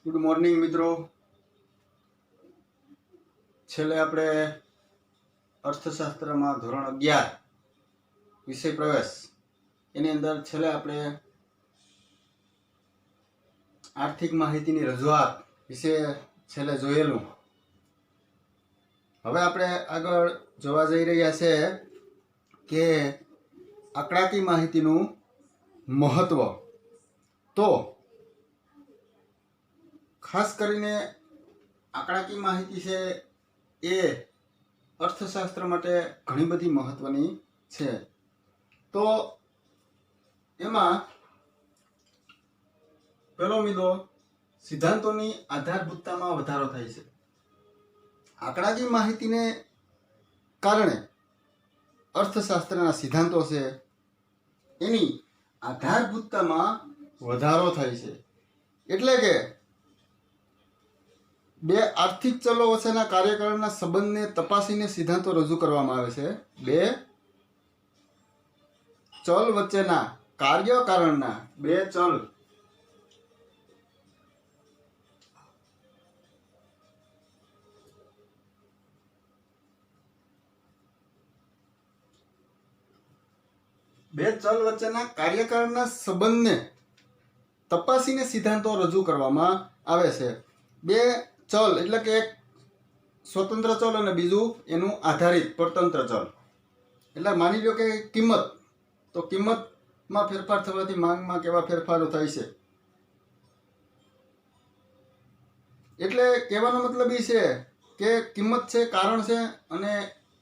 Good morning મિત્રો. છેલ્લે આપણે અર્થશાસ્ત્રમાં ધોરણ 11 વિષય પ્રવેશ એની અંદર છેલ્લે આપણે આર્થિક માહિતીની રજૂઆત વિશે છેલ્લે જોયેલું. હવે આપણે આગળ જોવા જઈ રહ્યા છે કે આંકડાકીય માહિતીનું મહત્વ. તો ખાસ કરીને આંકડાકીય માહિતી છે એ અર્થશાસ્ત્ર માટે ઘણી બધી મહત્વની છે. તો એમાં પહેલો મુદ્દો સિદ્ધાંતોની આધારભૂતતામાં વધારો થાય છે. આંકડાકીય માહિતીને કારણે અર્થશાસ્ત્રના સિદ્ધાંતો છે એની આધારભૂતતામાં વધારો થાય છે. એટલે કે બે આર્થિક ચલો વચ્ચેના કાર્યકારણના સંબંધને તપાસીને સિદ્ધાંતો રજૂ કરવામાં આવે છે. બે ચલ વચ્ચેના કાર્યકારણના બે ચલ વચ્ચેના કાર્યકારણના સંબંધને તપાસીને સિદ્ધાંતો રજૂ કરવામાં આવે છે. બે ચલ એટલે કે એક સ્વતંત્ર ચલ અને બીજું એનું આધારિત પરતંત્ર ચલ. એટલે માની લો કે કિંમત, તો કિંમતમાં ફેરફાર થવાથી માંગમાં કેવા ફેરફારો થાય છે. એટલે કહેવાનો મતલબ એ છે કે કિંમત છે કારણ છે અને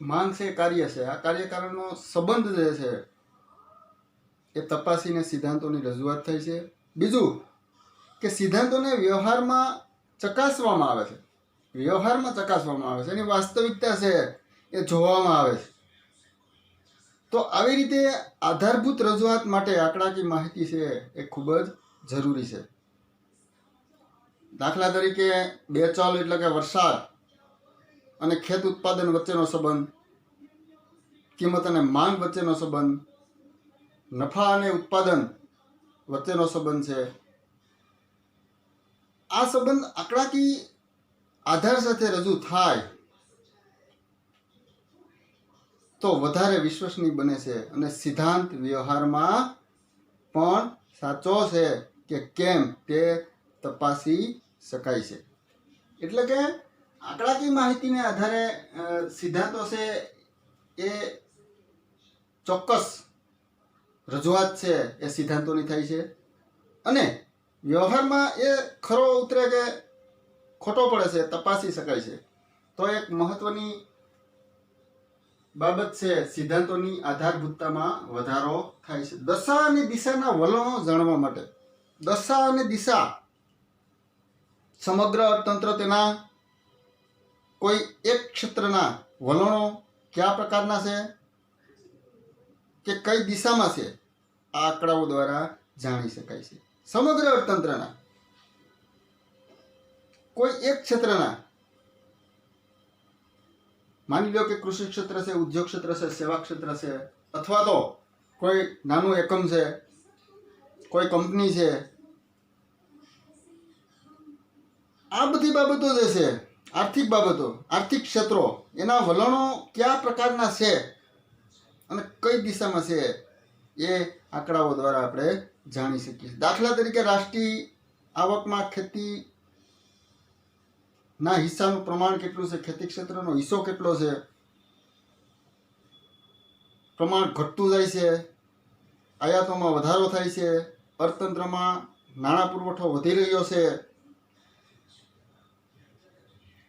માંગ છે કાર્ય છે. આ કાર્યકારણનો સંબંધ જે છે એ તપાસીને સિદ્ધાંતોની રજૂઆત થાય છે. બીજું કે સિદ્ધાંતોને વ્યવહારમાં ચકાસવામાં આવે છે. એની વાસ્તવિકતા છે એ જોવામાં આવે છે. તો આવી રીતે આધારભૂત રજૂઆત માટે આંકડાકીય માહિતી છે એ ખૂબ જ જરૂરી છે. દાખલા તરીકે બે ચલ એટલે કે વરસાદ અને ખેત ઉત્પાદન વચ્ચેનો સંબંધ, કિંમત અને માંગ વચ્ચેનો સંબંધ, નફા અને ઉત્પાદન વચ્ચેનો સંબંધ છે. આ સંબંધ આંકડાકીય આધાર સાથે રજૂ થાય તો વધારે વિશ્વસનીય બને છે અને સિદ્ધાંત વ્યવહારમાં પણ સાચો છે કે કેમ તે તપાસી શકાય છે. એટલે કે આંકડાકીય માહિતીને આધારે સિદ્ધાંતો છે એ ચોક્કસ રજૂઆત છે એ સિદ્ધાંતોની થાય છે અને વ્યવહારમાં એ ખરો ઉતરે કે ખોટો પડે છે તપાસી શકાય છે. તો એક મહત્વની બાબત છે સિદ્ધાંતોની આધારભૂતતામાં વધારો થાય છે. દશા અને દિશાના વલણો જાણવા માટે. દશા અને દિશા સમગ્ર અર્થતંત્ર તેના કોઈ એક ક્ષેત્રના વલણો કયા પ્રકારના છે કે કઈ દિશામાં છે આ આંકડાઓ દ્વારા જાણી શકાય છે. સમગ્ર અર્થતંત્રના કોઈ એક ક્ષેત્રના, માની લો કે કૃષિ ક્ષેત્ર છે, ઉદ્યોગ ક્ષેત્ર છે, સેવા ક્ષેત્ર છે, અથવા તો કોઈ નાનું એકમ છે, કોઈ કંપની છે. આ બધી બાબતો જે છે આર્થિક બાબતો, આર્થિક ક્ષેત્રો, એના વલણો કયા પ્રકારના છે અને કઈ દિશામાં છે એ આંકડાઓ દ્વારા આપણે જાણી શકીએ. દાખલા તરીકે રાષ્ટ્રીય આવકમાં ખેતીના હિસ્સાનું પ્રમાણ કેટલું છે, ખેતી ક્ષેત્રનો હિસ્સો કેટલો છે, પ્રમાણ ઘટતું જાય છે, આયાતોમાં વધારો થાય છે, અર્થતંત્રમાં નાણાં પુરવઠો વધી રહ્યો છે.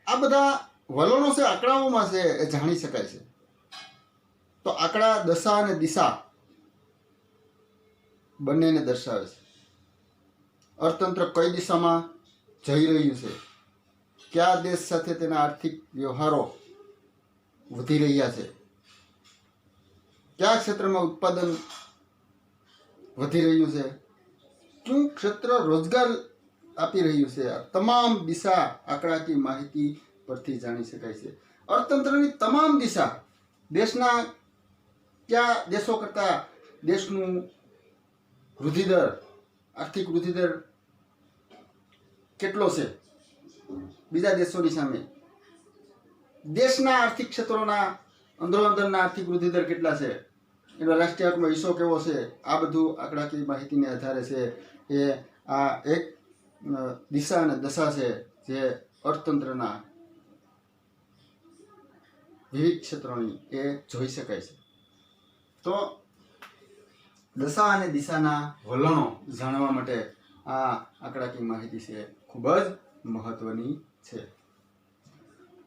આ બધા વલણો છે આંકડાઓમાં છે એ જાણી શકાય છે. તો આંકડા દશા અને દિશા બંનેને દર્શાવે છે. અર્થતંત્ર કઈ દિશામાં જઈ રહ્યું છે, કયા દેશ સાથે તેના આર્થિક વ્યવહારો વધી રહ્યા છે, કયા ક્ષેત્રમાં ઉત્પાદન વધી રહ્યું છે, કયું ક્ષેત્ર રોજગાર આપી રહ્યું છે. આ તમામ દિશા આંકડાકીય માહિતી પરથી જાણી શકાય છે. અર્થતંત્રની તમામ દિશા દેશના કયા દેશો કરતાં દેશનું વૃદ્ધિદર, આર્થિક વૃદ્ધિદર કેટલો છે બીજા દેશોની સામે, દેશના આર્થિક ક્ષેત્રોના અંદરોઅંદરના આર્થિક વૃદ્ધિ દર કેટલા છે, એનો રાષ્ટ્રીય આવકનો હિસ્સો કેવો છે, આ બધું આંકડાકીય માહિતીને આધારે છે એ આ એક દિશા અને દશા છે જે અર્થતંત્રના વિવિધ ક્ષેત્રોની એ જોઈ શકાય છે. તો દશા અને દિશાના વલણો જાણવા માટે આ આંકડાકીય માહિતી છે ખૂબ જ મહત્વની છે.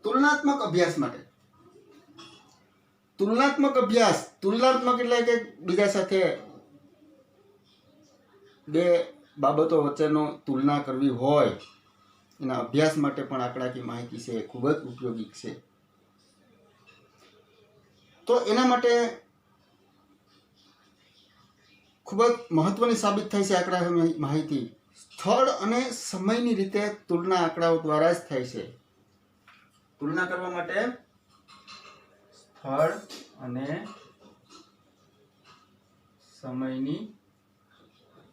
તુલનાત્મક અભ્યાસ માટે, તુલનાત્મક અભ્યાસ, તુલનાત્મક એટલે કે બીજા સાથે બે બાબતો વચ્ચેનો તુલના કરવી હોય એના અભ્યાસ માટે પણ આંકડાકીય માહિતી છે ખૂબ જ ઉપયોગી છે. તો એના માટે ખૂબ જ મહત્વની સાબિત થાય છે આંકડા માહિતી. સ્થળ અને સમયની રીતે તુલના આંકડાઓ દ્વારા જ થાય છે. તુલના કરવા માટે સ્થળ અને સમયની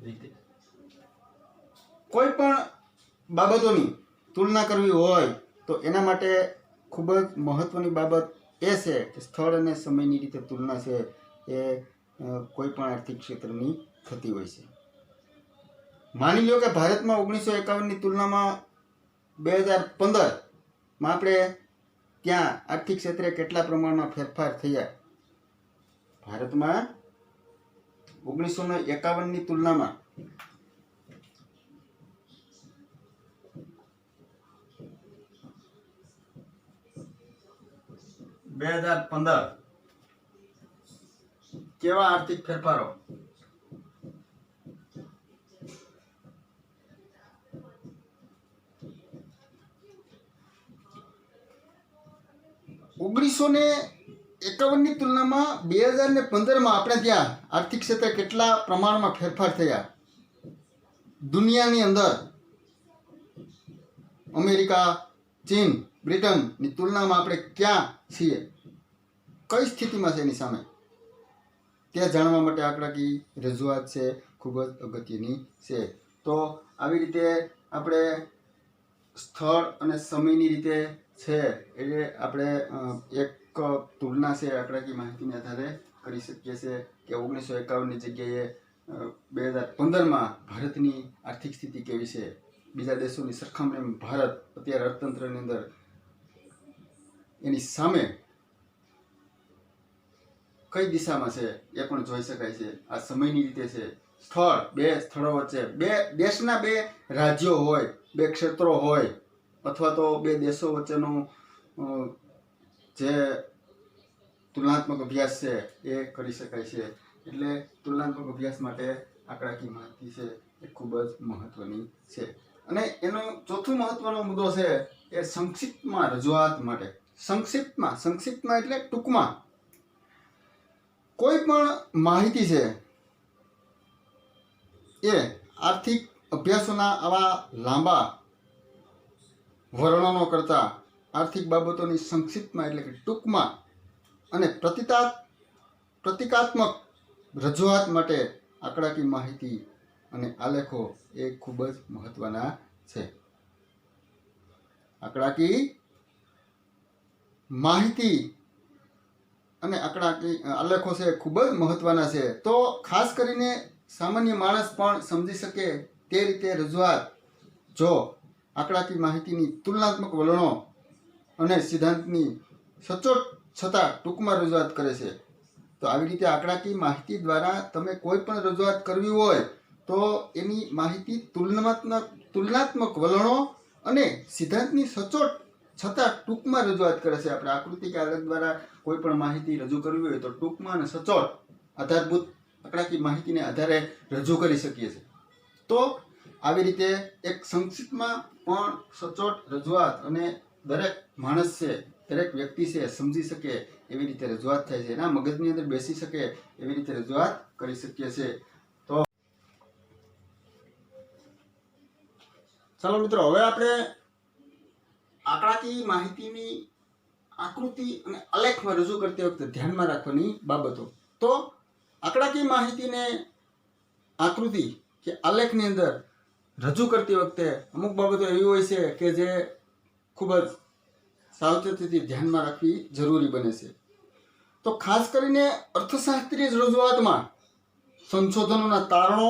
રીતે કોઈ પણ બાબતોની તુલના કરવી હોય તો એના માટે ખૂબ જ મહત્વની બાબત એ છે કે સ્થળ અને સમયની રીતે તુલના છે એ કોઈ પણ આર્થિક ક્ષેત્રની થતી હોય છે. માની લો કે ભારતમાં 1951ની તુલનામાં 2015માં આપણે ત્યાં આર્થિક ક્ષેત્રે કેટલા પ્રમાણમાં ફેરફાર થયા. ભારતમાં 1951ની તુલનામાં કેવા આર્થિક ફેરફારો? ની તુલનામાં 2015માં આપણે ત્યાં આર્થિક ક્ષેત્રે કેટલા પ્રમાણમાં ફેરફાર થયા. દુનિયાની અંદર અમેરિકા, ચીન, બ્રિટનની તુલનામાં આપણે ક્યાં છીએ, કઈ સ્થિતિમાં છે એની સામે, તે જાણવા માટે આંકડાકીય રજૂઆત છે ખૂબ જ અગત્યની છે. તો આવી રીતે આપણે સ્થળ અને સમયની રીતે છે એટલે આપણે એક તુલના છે આંકડાકીય માહિતીના આધારે કરી શકીએ છીએ કે 1951ની જગ્યાએ 2015માં ભારતની આર્થિક સ્થિતિ કેવી છે, બીજા દેશોની સરખામણીમાં ભારત અત્યારે અર્થતંત્રની અંદર એની સામે કઈ દિશામાં છે એ પણ જોઈ શકાય છે. આ સમયની રીતે છે. સ્થળ, બે સ્થળો વચ્ચે, બે દેશના બે રાજ્યો હોય, બે ક્ષેત્રો હોય અથવા તો બે દેશો વચ્ચેનો જે તુલનાત્મક અભ્યાસ છે એ કરી શકાય છે. એટલે તુલનાત્મક અભ્યાસ માટે આંકડાકીય માહિતી છે એ ખૂબ જ મહત્વની છે. અને એનો ચોથો મહત્વનો મુદ્દો છે એ સંક્ષિપ્તમાં રજૂઆત માટે. સંક્ષિપ્તમાં એટલે ટૂંકમાં કોઈ પણ માહિતી છે એ આર્થિક અભ્યાસોના આવા લાંબા વર્ણનો કરતા આર્થિક બાબતોની સંક્ષિપ્તમાં એટલે કે ટૂંકમાં અને પ્રતિકાત્મક રજૂઆત માટે આંકડાકીય માહિતી અને આલેખો એ ખૂબ જ મહત્વના છે. આંકડાકીય માહિતી અને આંકડાકીય આલેખો છે ખૂબ જ મહત્વના છે. તો ખાસ કરીને સામાન્ય માણસ પણ સમજી શકે તે રીતે રજૂઆત જો આંકડાકીય માહિતીની તુલનાત્મક વલણો અને સિદ્ધાંતની સચોટ છતાં ટૂંકમાં રજૂઆત કરે છે. તો આવી રીતે આંકડાકીય માહિતી દ્વારા તમે કોઈ પણ રજૂઆત કરવી હોય તો એની માહિતી તુલનાત્મક વલણો અને સિદ્ધાંતની સચોટ છતાં ટૂંકમાં રજૂઆત કરે છે. આપણે આકૃતિ કે આલેખ દ્વારા કોઈ પણ માહિતી રજૂ કરવી હોય તો ટૂંકમાં અને સચોટ આધારભૂત આંકડાકીય માહિતીને આધારે રજૂ કરી શકીએ છીએ. તો આવી રીતે એક સંક્ષિપ્તમાં પણ સચોટ રજૂઆત અને દરેક માણસ છે, દરેક વ્યક્તિ છે સમજી શકે એવી રીતે રજૂઆત થાય છે. એના મગજની અંદર બેસી શકે એવી રીતે રજૂઆત કરી શકીએ છીએ. તો ચાલો મિત્રો, હવે આપણે આંકડાકીય માહિતીની આકૃતિ અને આલેખમાં રજૂ કરતી વખતે ધ્યાનમાં રાખવાની બાબતો. તો આંકડાકીય માહિતીને આકૃતિ કે આલેખની અંદર રજૂ કરતી વખતે અમુક બાબતો એવી હોય છે કે જે ખૂબ જ સાવચેતીથી ધ્યાનમાં રાખવી જરૂરી બને છે. તો ખાસ કરીને અર્થશાસ્ત્રીય રજૂઆતમાં સંશોધનોના તારણો,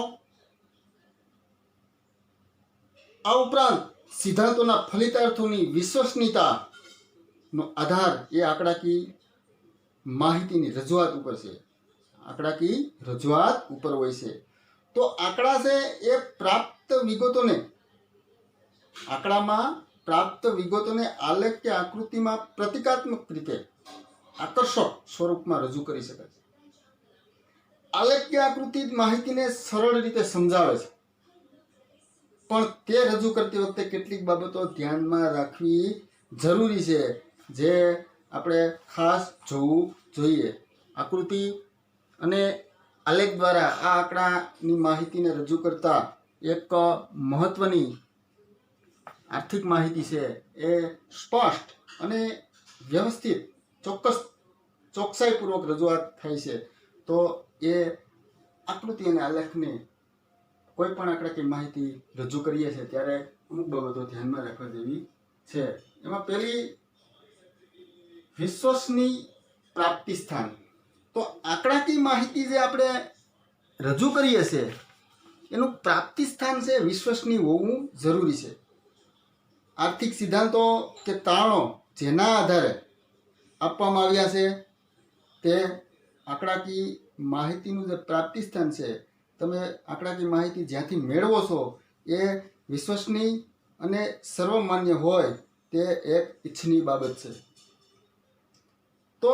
આ ઉપરાંત સિદ્ધાંતોના ફલિતાર્થોની વિશ્વસનીયતાનો આધાર એ આંકડાકીય માહિતીની રજૂઆત ઉપર છે. આંકડાકીય રજૂઆત ઉપર હોય છે. તો આંકડા છે એ આંકડામાં પ્રાપ્ત વિગતોને આલેખ કે આકૃતિમાં પ્રતિકાત્મક રીતે આકર્ષક સ્વરૂપમાં રજૂ કરી શકાય છે. આલેખ કે આકૃતિ માહિતીને સરળ રીતે સમજાવે છે, પણ તે રજૂ કરતી વખતે કેટલીક બાબતો ધ્યાનમાં રાખવી જરૂરી છે, જે આપણે ખાસ જોવું જોઈએ. આકૃતિ અને આલેખ દ્વારા આ આંકડાની માહિતીને રજૂ કરતા એક મહત્વની આર્થિક માહિતી છે એ સ્પષ્ટ અને વ્યવસ્થિત ચોકસાઈપૂર્વક રજૂઆત થાય છે. તો એ આકૃતિ અને આલેખને કોઈ પણ આંકડાકીય માહિતી રજૂ કરીએ છીએ ત્યારે અમુક બાબતો ધ્યાનમાં રાખવા જેવી છે. એમાં પહેલી વિશ્વસનીય પ્રાપ્તિ સ્થાન. તો આંકડાકીય માહિતી જે આપણે રજૂ કરીએ છીએ એનું પ્રાપ્તિ સ્થાન છે વિશ્વસનીય હોવું જરૂરી છે. આર્થિક સિદ્ધાંતો કે તારણો જેના આધારે આપવામાં આવ્યા છે તે આંકડાકીય માહિતીનું જે પ્રાપ્તિ સ્થાન છે, તમે આંકડાકીય માહિતી જ્યાંથી મેળવો છો એ વિશ્વસનીય અને સર્વમાન્ય હોય તે એક ઈચ્છનીય બાબત છે. તો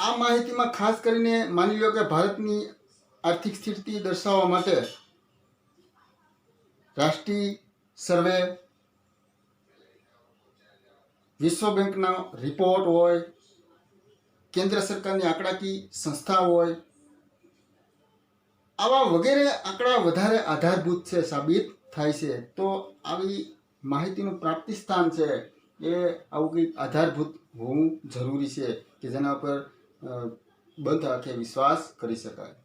આ માહિતીમાં ખાસ કરીને માની લો કે ભારતની આર્થિક સ્થિતિ દર્શાવવા માટે રાષ્ટ્રીય સર્વે, વિશ્વ બેંકનો રિપોર્ટ હોય, કેન્દ્ર સરકારની આંકડાકીય સંસ્થા હોય, આવા વગેરે આંકડા વધારે આધારભૂત છે સાબિત થાય છે. તો આવી માહિતીનું પ્રાપ્તિ સ્થાન છે એ આવું કંઈક આધારભૂત હોવું જરૂરી છે કે જેના પર બંધ આંખે વિશ્વાસ કરી શકાય.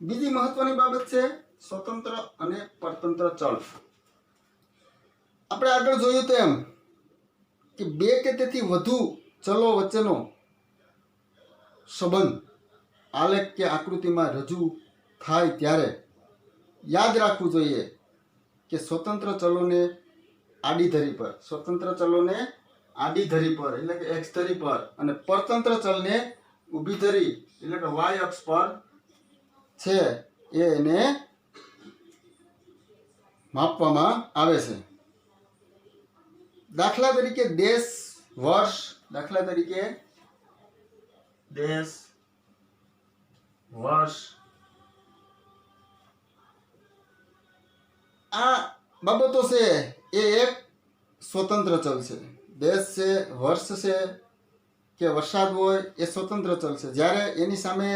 બીજી મહત્વની બાબત છે સ્વતંત્ર અને પરતંત્ર ચલ. આપણે આગળ જોયું તેમ કે બે કે તેથી વધુ ચલો વચ્ચેનો સંબંધ આલેખ કે આકૃતિમાં રજૂ થાય ત્યારે યાદ રાખવું જોઈએ કે સ્વતંત્ર ચલોને આડી ધરી પર એટલે કે એક્સ ધરી પર અને પરતંત્ર ચલને ઊભી ધરી એટલે કે વાય અક્ષ પર છે એને માપવામાં આવે છે. દાખલા તરીકે દેશ, વર્ષ, આ બાબતો છે એ એક સ્વતંત્ર ચલ છે. દેશ છે, વર્ષ છે કે વરસાદ હોય એ સ્વતંત્ર ચલ છે. જ્યારે એની સામે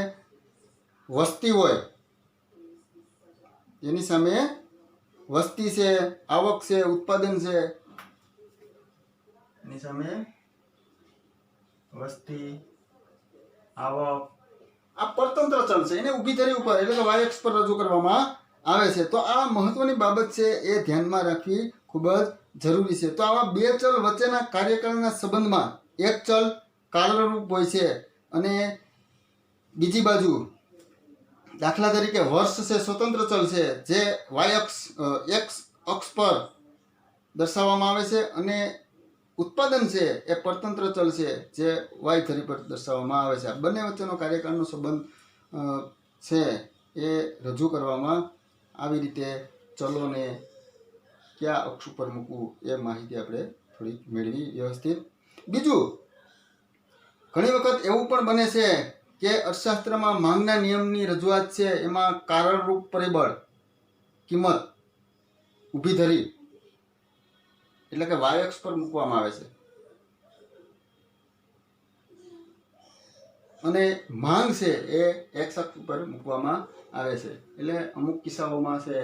વસ્તી છે, આવક છે, ઉત્પાદન છે, એની સામે વસ્તી, આવક, આ પરતંત્ર ચલ છે. એને ઊભી ધરી ઉપર એટલે કે વાય અક્ષ પર રજૂ કરવામાં આવે છે. તો આ મહત્વની બાબત છે એ ધ્યાનમાં રાખવી ખૂબ જ જરૂરી છે. તો આવા બે ચલ વચ્ચેના કાર્યકાળના સંબંધમાં એક ચલ કાર્યરૂપ હોય છે અને બીજી બાજુ દાખલા તરીકે વર્ષ છે સ્વતંત્ર ચલ છે જે વાય અક્ષ એક્સ અક્ષ પર દર્શાવવામાં આવે છે અને ઉત્પાદન છે એ પરતંત્ર ચલ છે જે વાય ધરી પર દર્શાવવામાં આવે છે. આ બંને વચ્ચેનો કાર્યકાળનો સંબંધ છે એ રજૂ કરવામાં આવી રીતે ચલોને કયા અક્ષ ઉપર મૂકવું એ માહિતી આપણે થોડીક મેળવી વ્યવસ્થિત. બીજું, ઘણી વખત એવું પણ બને છે કે અર્થશાસ્ત્રમાં માંગના નિયમની રજૂઆત છે એમાં કારણરૂપ પરિબળ કિંમત ઊભી ધરી એટલે કે વાય અક્ષ પર મૂકવામાં આવે છે અને માંગ છે એ એક્સ અક્ષ ઉપર મૂકવામાં આવે છે. એટલે અમુક કિસ્સાઓમાં છે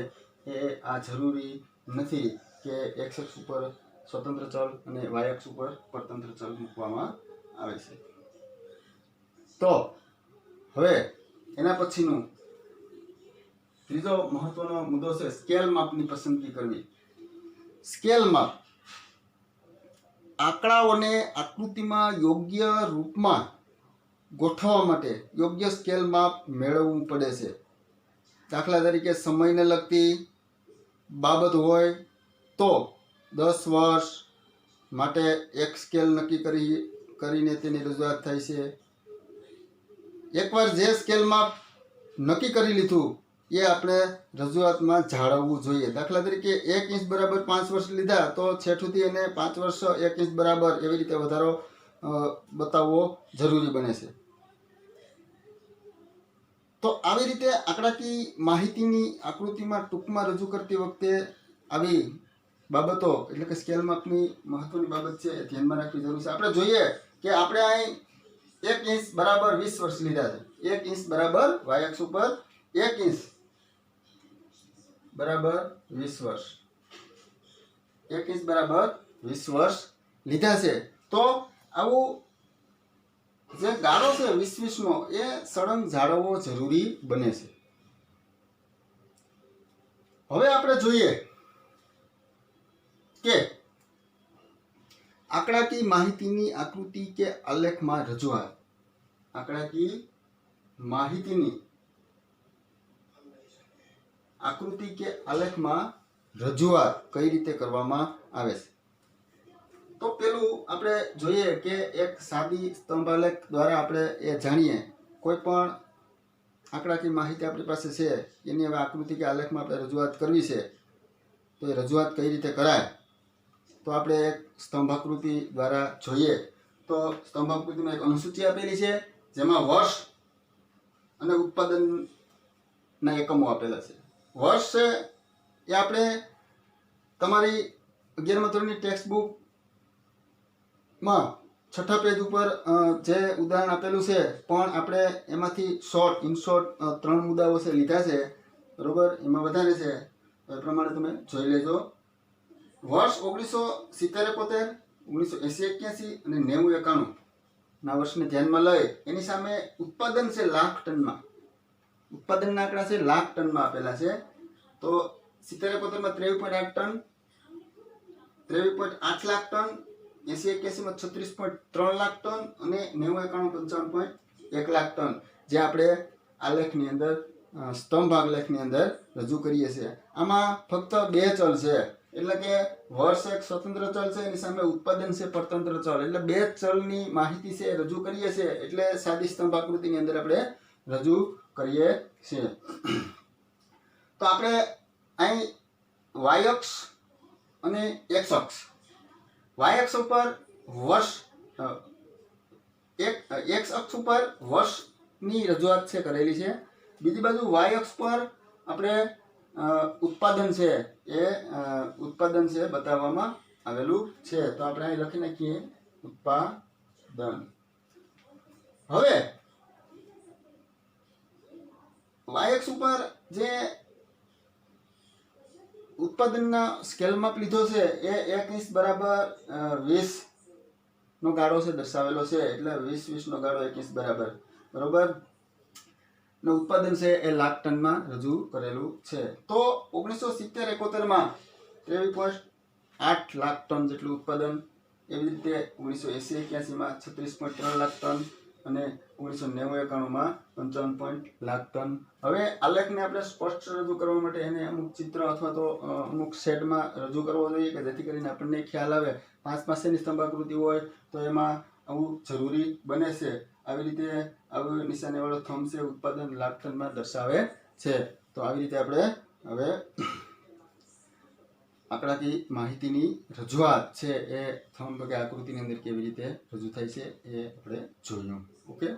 એ આ જરૂરી નથી કે એક્સ અક્ષ ઉપર સ્વતંત્ર ચલ અને વાય અક્ષ ઉપર પરતંત્ર ચલ મૂકવામાં આવે છે. તો હવે એના પછીનું ત્રીજો મહત્વનો મુદ્દો છે સ્કેલ માપની પસંદગી કરવી. સ્કેલ માપ આંકડાઓને આકૃતિમાં યોગ્ય રૂપમાં ગોઠવવા માટે યોગ્ય સ્કેલ માપ મેળવવું પડે છે. દાખલા તરીકે સમયને લગતી બાબત હોય તો 10 વર્ષ માટે એક સ્કેલ નક્કી કરીને તેની રજૂઆત થાય છે. એકવાર જે સ્કેલ માપ નક્કી કરી લીધું એ આપણે રજૂઆતમાં જાળવવું જોઈએ. દાખલા તરીકે 1 ઇંચ બરાબર 5 વર્ષ લીધા તો છેઠુંથી એને 5 વર્ષ 1 ઇંચ બરાબર એવી રીતે વધારો બતાવવો જરૂરી બને છે. તો આવી રીતે આંકડાકીય માહિતીની આકૃતિમાં ટૂંકમાં રજૂ કરતી વખતે આવી બાબતો એટલે કે સ્કેલ માપની મહત્વની બાબત છે એ ધ્યાનમાં રાખવી જરૂર છે. આપણે જોઈએ કે આપણે અહીં 1 ઇંચ બરાબર 20 વર્ષ લીધા છે. 1 ઇંચ બરાબર y અક્ષ ઉપર 1 ઇંચ બરાબર 20 વર્ષ 1 ઇંચ બરાબર 20 વર્ષ લીધા છે. તો આવું જે ગાળો છે 20 નો એ સળંગ જાળવવો જરૂરી બને છે. હવે આપણે જોઈએ કે આંકડાકીય માહિતીની આકૃતિ કે આલેખમાં રજૂઆત. આંકડાકીય માહિતીની આકૃતિ કે આલેખમાં રજૂઆત કઈ રીતે કરવામાં આવે છે. તો પેલું આપણે જોઈએ કે એક સાદી સ્તંભ આલેખ દ્વારા આપણે એ જાણીએ. કોઈ પણ આંકડાકીય માહિતી આપણી પાસે છે એની હવે આકૃતિ કે આલેખમાં આપણે રજૂઆત કરવી છે તો એ રજૂઆત કઈ રીતે કરાય તો આપણે એક સ્તંભાકૃતિ દ્વારા જોઈએ. તો સ્તંભાકૃતિમાં એક અનુસૂચિ આપેલી છે જેમાં વર્ષ અને ઉત્પાદનના એકમો આપેલા છે. વર્ષ છે એ આપણે તમારી 11મા ધોરણની ટેક્સ્ટ બુકમાં 6થા પેજ ઉપર જે ઉદાહરણ આપેલું છે પણ આપણે એમાંથી ઇન શોર્ટ 3 મુદ્દાઓ છે લીધા છે, બરોબર. એમાં વધારે છે એ પ્રમાણે તમે જોઈ લેજો. વર્ષ 1970-71, 1980-81 અને 90-91 ના વર્ષને ધ્યાનમાં લઈ એની સામે ઉત્પાદન છે લાખ ટનમાં. ઉત્પાદનના આંકડા છે લાખ ટનમાં આપેલા છે. તો 70-71 માં 23.8 ટન, 23.8 લાખ ટન, 80-81 માં 36.3 લાખ ટન અને 90-91 55.1 લાખ ટન જે આપણે આલેખની અંદર સ્તંભ આલેખની અંદર રજૂ કરીએ છીએ. આમાં ફક્ત 2 ચલ છે એટલે કે વર્ષ એક સ્વતંત્ર ચલ છે એની સામે ઉત્પાદન છે પરતંત્ર ચલ, એટલે 2 ચલની માહિતી છે રજૂ કરીએ છીએ એટલે સાદી સ્તંભ આકૃતિની અંદર આપણે રજૂ કરીએ છીએ. તો આપણે અહીં y અક્ષ અને x અક્ષ, y અક્ષ ઉપર વર્ષ x અક્ષ ઉપર વર્ષની રજૂઆત છે કરેલી છે. બીજી બાજુ y અક્ષ પર આપણે ઉત્પાદન છે એ ઉત્પાદન છે બતાવવામાં આવેલું છે. તો આપણે અહીં લખી નાખીએ ઉત્પાદન. હવે y અક્ષ ઉપર જે ઉત્પાદનના સ્કેલ માપ લીધો છે એ 1 ઇંચ બરાબર 20 નો ગાળો છે દર્શાવેલો છે એટલે 20 નો ગાળો 1 ઇંચ બરાબર, બરોબર. ને ઉત્પાદન છે એ લાખ ટનમાં રજૂ કરેલું છે. તો 1970-71 માં 23.8 લાખ ટન જેટલું ઉત્પાદન, એવી રીતે 1980-81 માં 36.3 લાખ ટન અને 1990-91 માં 55 લાખ ટન. હવે આલેખને આપણે સ્પષ્ટ રજૂ કરવા માટે એને અમુક ચિત્ર અથવા તો અમુક શેડમાં રજૂ કરવો જોઈએ કે જેથી કરીને આપણને ખ્યાલ આવે. 5 પાસેની સ્તંભાકૃતિ હોય તો એમાં આવું જરૂરી બને છે. આવી રીતે આવું નિશાનીવાળો થંભ છે ઉત્પાદન લાખ ટનમાં દર્શાવે છે. તો આવી રીતે આપણે હવે આંકડાકીય માહિતીની રજૂઆત છે એ થંભ કે આકૃતિની અંદર કેવી રીતે રજૂ થાય છે એ આપણે જોયું. ઓકે.